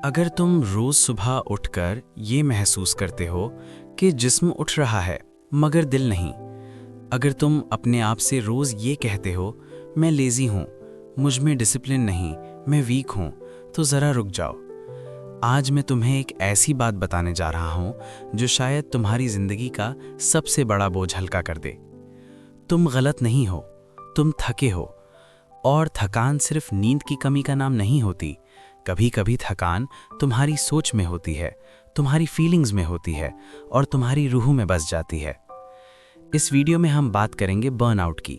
अगर तुम रोज सुबह उठकर ये महसूस करते हो कि जिस्म उठ रहा है मगर दिल नहीं, अगर तुम अपने आप से रोज ये कहते हो मैं लेज़ी हूँ, मुझ में डिसिप्लिन नहीं, मैं वीक हूँ, तो ज़रा रुक जाओ। आज मैं तुम्हें एक ऐसी बात बताने जा रहा हूँ जो शायद तुम्हारी ज़िंदगी का सबसे बड़ा बोझ हल्का कर दे। तुम गलत नहीं हो, तुम थके हो, और थकान सिर्फ नींद की कमी का नाम नहीं होती। कभी कभी थकान तुम्हारी सोच में होती है, तुम्हारी फीलिंग्स में होती है और तुम्हारी रूह में बस जाती है। इस वीडियो में हम बात करेंगे बर्नआउट की,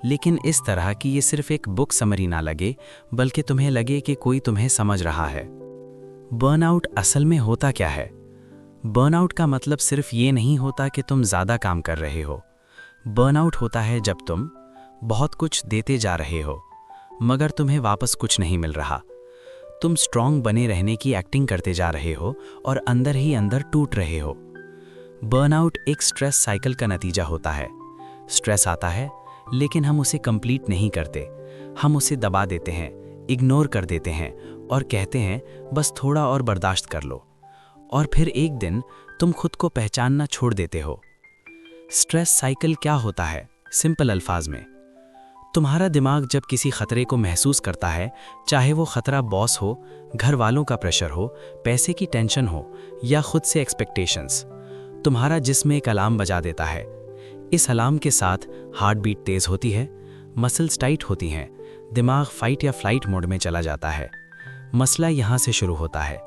लेकिन इस तरह कि ये सिर्फ एक बुक समरी ना लगे, बल्कि तुम्हें लगे कि कोई तुम्हें समझ रहा है। बर्नआउट असल में होता क्या है? बर्नआउट का मतलब सिर्फ ये नहीं होता कि तुम ज़्यादा काम कर रहे हो। बर्नआउट होता है जब तुम बहुत कुछ देते जा रहे हो मगर तुम्हें वापस कुछ नहीं मिल रहा। तुम स्ट्रांग बने रहने की एक्टिंग करते जा रहे हो और अंदर ही अंदर टूट रहे हो। बर्नआउट एक स्ट्रेस साइकिल का नतीजा होता है। स्ट्रेस आता है लेकिन हम उसे कंप्लीट नहीं करते, हम उसे दबा देते हैं, इग्नोर कर देते हैं और कहते हैं बस थोड़ा और बर्दाश्त कर लो। और फिर एक दिन तुम खुद को पहचानना छोड़ देते हो। स्ट्रेस साइकिल क्या होता है? सिंपल अल्फाज में, तुम्हारा दिमाग जब किसी खतरे को महसूस करता है, चाहे वो खतरा बॉस हो, घर वालों का प्रेशर हो, पैसे की टेंशन हो या खुद से एक्सपेक्टेशंस, तुम्हारा जिस्म एक अलार्म बजा देता है। इस अलार्म के साथ हार्ट बीट तेज होती है, मसल्स टाइट होती हैं, दिमाग फाइट या फ्लाइट मोड में चला जाता है। मसला यहाँ से शुरू होता है,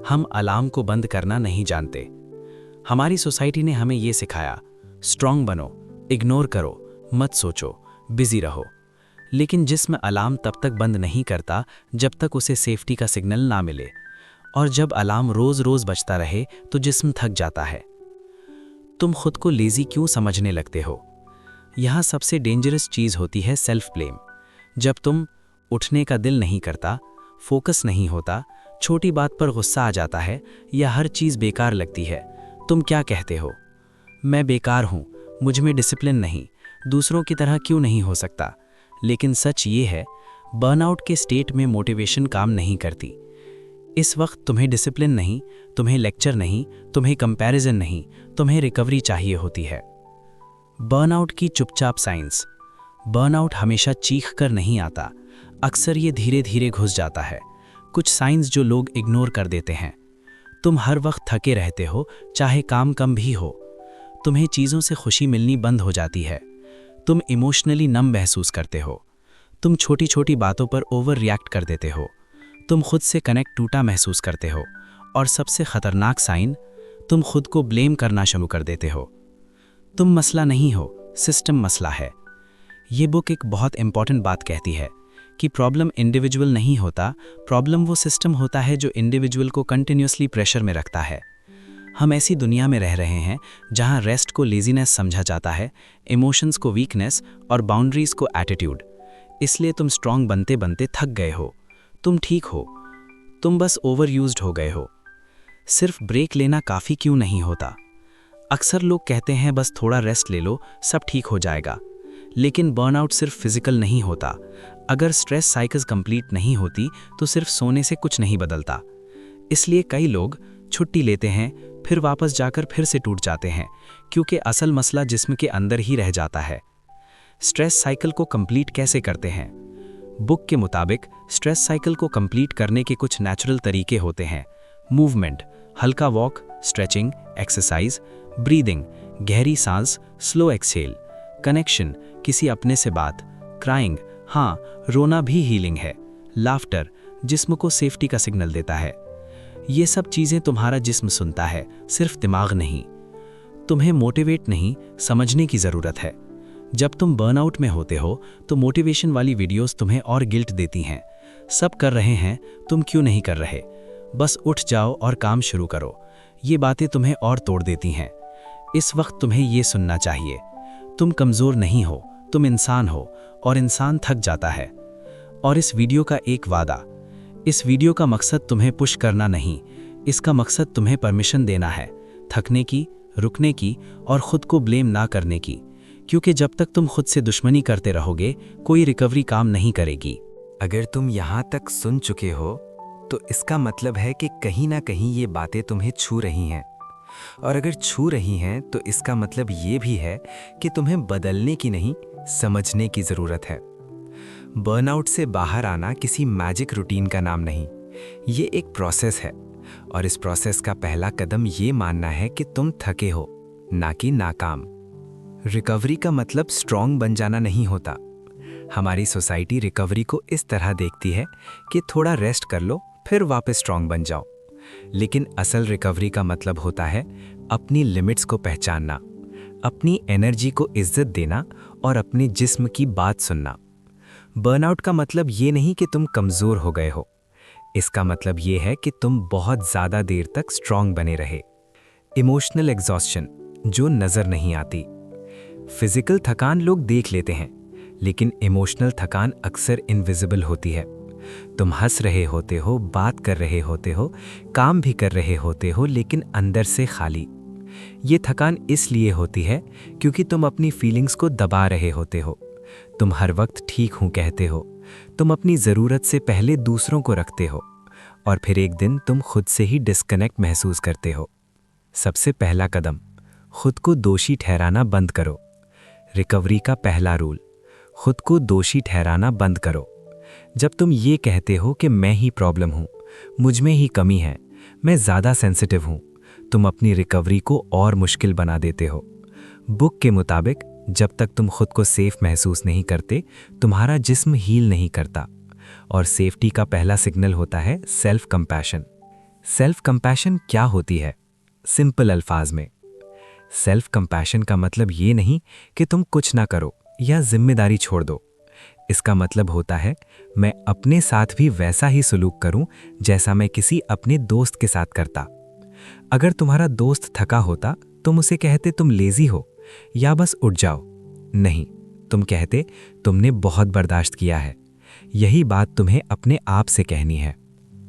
हम अलार्म को बंद करना नहीं जानते। हमारी सोसाइटी ने हमें ये सिखाया, स्ट्रांग बनो, इग्नोर करो, मत सोचो, बिजी रहो। लेकिन जिस्म अलार्म तब तक बंद नहीं करता जब तक उसे सेफ्टी का सिग्नल ना मिले, और जब अलार्म रोज रोज बजता रहे तो जिस्म थक जाता है। तुम खुद को लेजी क्यों समझने लगते हो? यहाँ सबसे डेंजरस चीज़ होती है सेल्फ ब्लेम। जब तुम उठने का दिल नहीं करता, फोकस नहीं होता, छोटी बात पर गुस्सा आ जाता है या हर चीज़ बेकार लगती है, तुम क्या कहते हो? मैं बेकार हूँ, मुझ में डिसिप्लिन नहीं, दूसरों की तरह क्यों नहीं हो सकता। लेकिन सच ये है, बर्नआउट के स्टेट में मोटिवेशन काम नहीं करती। इस वक्त तुम्हें डिसिप्लिन नहीं, तुम्हें लेक्चर नहीं, तुम्हें कंपैरिजन नहीं, तुम्हें रिकवरी चाहिए होती है। बर्नआउट की चुपचाप साइंस। बर्नआउट हमेशा चीख कर नहीं आता, अक्सर ये धीरे धीरे घुस जाता है। कुछ साइंस जो लोग इग्नोर कर देते हैं। तुम हर वक्त थके रहते हो, चाहे काम कम भी हो। तुम्हें चीज़ों से खुशी मिलनी बंद हो जाती है। तुम इमोशनली नम महसूस करते हो। तुम छोटी छोटी बातों पर ओवर रिएक्ट कर देते हो। तुम खुद से कनेक्ट टूटा महसूस करते हो। और सबसे खतरनाक साइन, तुम खुद को ब्लेम करना शुरू कर देते हो। तुम मसला नहीं हो, सिस्टम मसला है। ये बुक एक बहुत इंपॉर्टेंट बात कहती है कि प्रॉब्लम इंडिविजुअल नहीं होता, प्रॉब्लम वो सिस्टम होता है जो इंडिविजुअल को कंटिन्यूसली प्रेशर में रखता है। हम ऐसी दुनिया में रह रहे हैं जहां रेस्ट को लेजीनेस समझा जाता है, इमोशंस को वीकनेस और बाउंड्रीज को एटीट्यूड। इसलिए तुम स्ट्रांग बनते बनते थक गए हो। तुम ठीक हो, तुम बस ओवर यूज्ड हो गए हो। सिर्फ ब्रेक लेना काफ़ी क्यों नहीं होता? अक्सर लोग कहते हैं बस थोड़ा रेस्ट ले लो, सब ठीक हो जाएगा। लेकिन बर्नआउट सिर्फ फिजिकल नहीं होता। अगर स्ट्रेस साइकिल्स कंप्लीट नहीं होती तो सिर्फ सोने से कुछ नहीं बदलता। इसलिए कई लोग छुट्टी लेते हैं, फिर वापस जाकर फिर से टूट जाते हैं, क्योंकि असल मसला जिस्म के अंदर ही रह जाता है। स्ट्रेस साइकिल को कंप्लीट कैसे करते हैं? बुक के मुताबिक स्ट्रेस साइकिल को कंप्लीट करने के कुछ नेचुरल तरीके होते हैं। मूवमेंट, हल्का वॉक, स्ट्रेचिंग, एक्सरसाइज, ब्रीदिंग, गहरी सांस, स्लो एक्सहेल, कनेक्शन, किसी अपने से बात, क्राइंग, हाँ रोना भी हीलिंग है, लाफ्टर, जिस्म को सेफ्टी का सिग्नल देता है। ये सब चीज़ें तुम्हारा जिस्म सुनता है, सिर्फ दिमाग नहीं। तुम्हें मोटिवेट नहीं, समझने की ज़रूरत है। जब तुम बर्नआउट में होते हो तो मोटिवेशन वाली वीडियोस तुम्हें और गिल्ट देती हैं। सब कर रहे हैं, तुम क्यों नहीं कर रहे? बस उठ जाओ और काम शुरू करो। ये बातें तुम्हें और तोड़ देती हैं। इस वक्त तुम्हें ये सुनना चाहिए, तुम कमज़ोर नहीं हो, तुम इंसान हो, और इंसान थक जाता है। और इस वीडियो का एक वादा, इस वीडियो का मकसद तुम्हें पुश करना नहीं, इसका मकसद तुम्हें परमिशन देना है, थकने की, रुकने की और खुद को ब्लेम ना करने की। क्योंकि जब तक तुम खुद से दुश्मनी करते रहोगे, कोई रिकवरी काम नहीं करेगी। अगर तुम यहाँ तक सुन चुके हो तो इसका मतलब है कि कहीं ना कहीं ये बातें तुम्हें छू रही हैं। और अगर छू रही हैं तो इसका मतलब ये भी है कि तुम्हें बदलने की नहीं, समझने की ज़रूरत है। बर्नआउट से बाहर आना किसी मैजिक रूटीन का नाम नहीं, ये एक प्रोसेस है। और इस प्रोसेस का पहला कदम ये मानना है कि तुम थके हो, ना कि नाकाम। रिकवरी का मतलब स्ट्रॉन्ग बन जाना नहीं होता। हमारी सोसाइटी रिकवरी को इस तरह देखती है कि थोड़ा रेस्ट कर लो फिर वापस स्ट्रॉन्ग बन जाओ। लेकिन असल रिकवरी का मतलब होता है अपनी लिमिट्स को पहचानना, अपनी एनर्जी को इज्जत देना और अपने जिस्म की बात सुनना। बर्नआउट का मतलब ये नहीं कि तुम कमज़ोर हो गए हो, इसका मतलब ये है कि तुम बहुत ज़्यादा देर तक स्ट्रॉन्ग बने रहे। इमोशनल एग्जॉस्शन जो नज़र नहीं आती। फिजिकल थकान लोग देख लेते हैं, लेकिन इमोशनल थकान अक्सर इनविजिबल होती है। तुम हंस रहे होते हो, बात कर रहे होते हो, काम भी कर रहे होते हो, लेकिन अंदर से खाली। ये थकान इसलिए होती है क्योंकि तुम अपनी फीलिंग्स को दबा रहे होते हो। तुम हर वक्त ठीक हूं कहते हो, तुम अपनी ज़रूरत से पहले दूसरों को रखते हो, और फिर एक दिन तुम खुद से ही डिस्कनेक्ट महसूस करते हो। सबसे पहला कदम, खुद को दोषी ठहराना बंद करो। रिकवरी का पहला रूल, खुद को दोषी ठहराना बंद करो। जब तुम ये कहते हो कि मैं ही प्रॉब्लम हूँ, मुझ में ही कमी है, मैं ज़्यादा सेंसिटिव हूँ, तुम अपनी रिकवरी को और मुश्किल बना देते हो। बुक के मुताबिक जब तक तुम खुद को सेफ महसूस नहीं करते, तुम्हारा जिस्म हील नहीं करता। और सेफ्टी का पहला सिग्नल होता है सेल्फ कंपैशन। सेल्फ कंपैशन क्या होती है? सिंपल अल्फाज में, सेल्फ कंपैशन का मतलब ये नहीं कि तुम कुछ ना करो या जिम्मेदारी छोड़ दो। इसका मतलब होता है मैं अपने साथ भी वैसा ही सलूक करूं जैसा मैं किसी अपने दोस्त के साथ करता। अगर तुम्हारा दोस्त थका होता, तुम उसे कहते तुम लेजी हो या बस उठ जाओ? नहीं, तुम कहते तुमने बहुत बर्दाश्त किया है। यही बात तुम्हें अपने आप से कहनी है।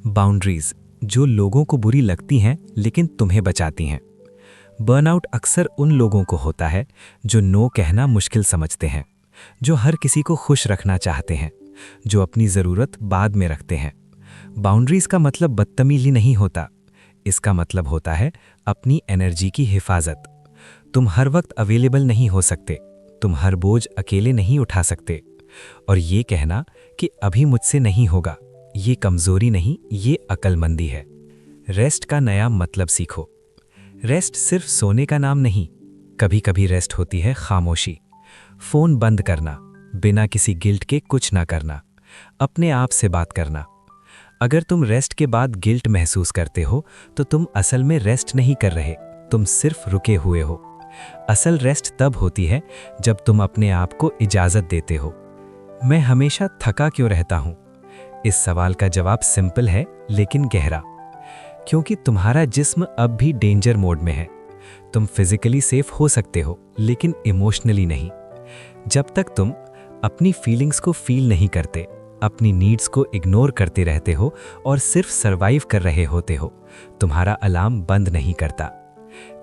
बाउंड्रीज जो लोगों को बुरी लगती हैं लेकिन तुम्हें बचाती हैं। बर्नआउट अक्सर उन लोगों को होता है जो नो कहना मुश्किल समझते हैं, जो हर किसी को खुश रखना चाहते हैं, जो अपनी ज़रूरत बाद में रखते हैं। बाउंड्रीज का मतलब बदतमीजी नहीं होता, इसका मतलब होता है अपनी एनर्जी की हिफाजत। तुम हर वक्त अवेलेबल नहीं हो सकते, तुम हर बोझ अकेले नहीं उठा सकते। और ये कहना कि अभी मुझसे नहीं होगा, ये कमज़ोरी नहीं, ये अक्लमंदी है। रेस्ट का नया मतलब सीखो। रेस्ट सिर्फ सोने का नाम नहीं, कभी कभी रेस्ट होती है खामोशी। फ़ोन बंद करना, बिना किसी गिल्ट के कुछ ना करना, अपने आप से बात करना। अगर तुम रेस्ट के बाद गिल्ट महसूस करते हो तो तुम असल में रेस्ट नहीं कर रहे, तुम सिर्फ रुके हुए हो। असल रेस्ट तब होती है जब तुम अपने आप को इजाज़त देते हो। मैं हमेशा थका क्यों रहता हूँ? इस सवाल का जवाब सिंपल है लेकिन गहरा। क्योंकि तुम्हारा जिस्म अब भी डेंजर मोड में है। तुम फिजिकली सेफ हो सकते हो लेकिन इमोशनली नहीं। जब तक तुम अपनी फीलिंग्स को फील नहीं करते, अपनी नीड्स को इग्नोर करते रहते हो और सिर्फ सरवाइव कर रहे होते हो, तुम्हारा अलार्म बंद नहीं करता।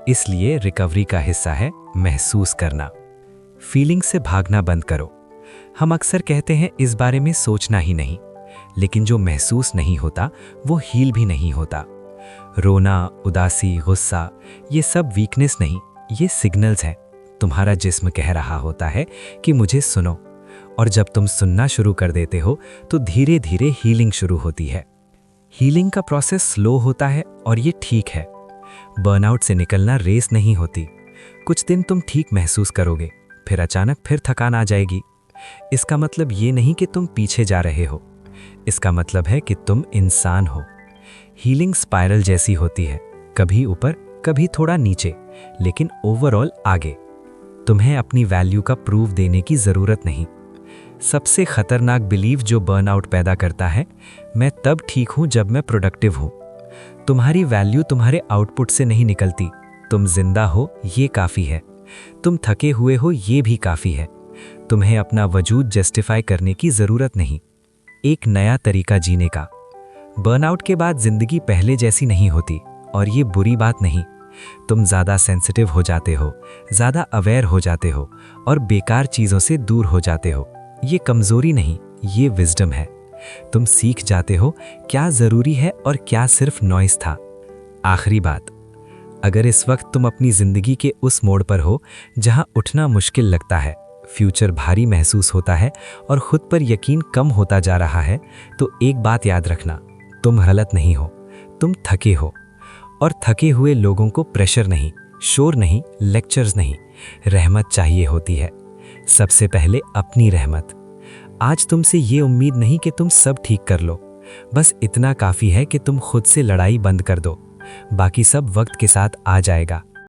इसलिए रिकवरी का हिस्सा है महसूस करना। फीलिंग से भागना बंद करो। हम अक्सर कहते हैं इस बारे में सोचना ही नहीं, लेकिन जो महसूस नहीं होता वो हील भी नहीं होता। रोना, उदासी, गुस्सा, ये सब वीकनेस नहीं, ये सिग्नल्स हैं। तुम्हारा जिस्म कह रहा होता है कि मुझे सुनो, और जब तुम सुनना शुरू कर देते हो तो धीरे धीरे हीलिंग शुरू होती है। हीलिंग का प्रोसेस स्लो होता है और ये ठीक है। बर्नआउट से निकलना रेस नहीं होती। कुछ दिन तुम ठीक महसूस करोगे, फिर अचानक फिर थकान आ जाएगी। इसका मतलब ये नहीं कि तुम पीछे जा रहे हो, इसका मतलब है कि तुम इंसान हो। हीलिंग स्पाइरल जैसी होती है, कभी ऊपर कभी थोड़ा नीचे, लेकिन ओवरऑल आगे। तुम्हें अपनी वैल्यू का प्रूफ देने की ज़रूरत नहीं। सबसे खतरनाक बिलीव जो बर्नआउट पैदा करता है, मैं तब ठीक हूँ जब मैं प्रोडक्टिव हूँ। तुम्हारी वैल्यू तुम्हारे आउटपुट से नहीं निकलती। तुम जिंदा हो ये काफ़ी है, तुम थके हुए हो ये भी काफ़ी है। तुम्हें अपना वजूद जस्टिफाई करने की ज़रूरत नहीं। एक नया तरीका जीने का। बर्नआउट के बाद ज़िंदगी पहले जैसी नहीं होती, और ये बुरी बात नहीं। तुम ज़्यादा सेंसिटिव हो जाते हो, ज़्यादा अवेयर हो जाते हो और बेकार चीज़ों से दूर हो जाते हो। ये कमज़ोरी नहीं, ये विजडम है। तुम सीख जाते हो क्या ज़रूरी है और क्या सिर्फ नॉइस था। आखिरी बात, अगर इस वक्त तुम अपनी ज़िंदगी के उस मोड़ पर हो जहां उठना मुश्किल लगता है, फ्यूचर भारी महसूस होता है और खुद पर यकीन कम होता जा रहा है, तो एक बात याद रखना, तुम गलत नहीं हो, तुम थके हो। और थके हुए लोगों को प्रेशर नहीं, शोर नहीं, लेक्चर्स नहीं, रहमत चाहिए होती है। सबसे पहले अपनी रहमत। आज तुमसे ये उम्मीद नहीं कि तुम सब ठीक कर लो, बस इतना काफ़ी है कि तुम खुद से लड़ाई बंद कर दो। बाकी सब वक्त के साथ आ जाएगा।